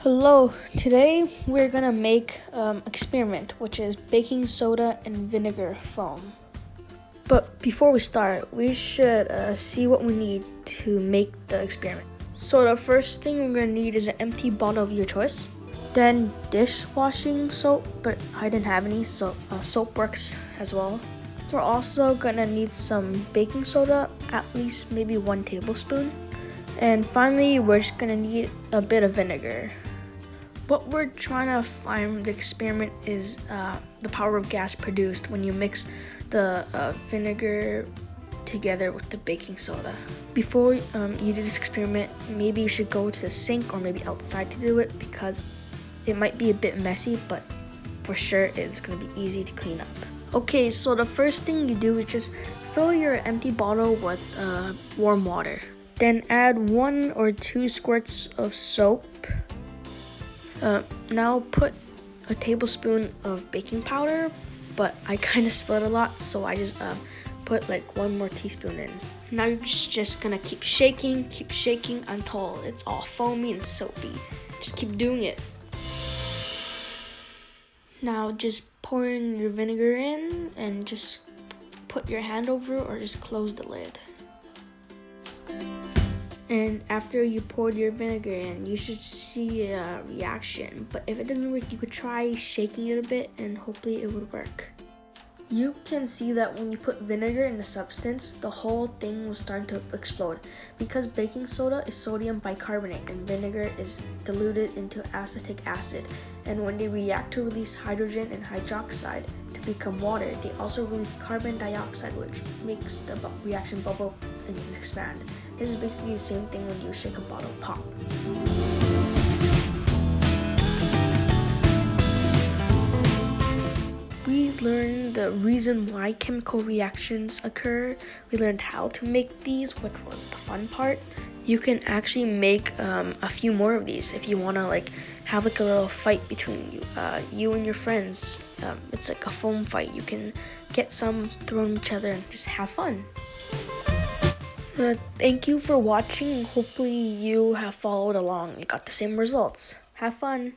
Hello, today we're gonna make experiment, which is baking soda and vinegar foam. But before we start, we should see what we need to make the experiment. So the first thing we're gonna need is an empty bottle of your choice. Then dishwashing soap, but I didn't have any, so soap works as well. We're also gonna need some baking soda, at least maybe 1 tablespoon. And finally, we're just gonna need a bit of vinegar. What we're trying to find with the experiment is the power of gas produced when you mix the vinegar together with the baking soda. Before you do this experiment, maybe you should go to the sink or maybe outside to do it because it might be a bit messy, but for sure it's gonna be easy to clean up. Okay, so the first thing you do is just fill your empty bottle with warm water. Then add 1 or 2 squirts of soap. Now put a tablespoon of baking powder, but I kind of spilled a lot, so I just put like 1 more teaspoon in. Now you're just gonna keep shaking until it's all foamy and soapy. Just keep doing it. Now just pour in your vinegar in and just put your hand over or just close the lid. And after you poured your vinegar in, you should see a reaction. But if it doesn't work, you could try shaking it a bit and hopefully it would work. You can see that when you put vinegar in the substance, the whole thing will start to explode. Because baking soda is sodium bicarbonate and vinegar is diluted into acetic acid. And when they react to release hydrogen and hydroxide to become water, they also release carbon dioxide, which makes the reaction bubble and expand. This is basically the same thing when you shake a bottle pop. We learned the reason why chemical reactions occur. We learned how to make these, which was the fun part. You can actually make a few more of these if you want to have a little fight between you and your friends. It's like a foam fight. You can get some, throw them each other, and just have fun. Thank you for watching. Hopefully you have followed along and got the same results. Have fun.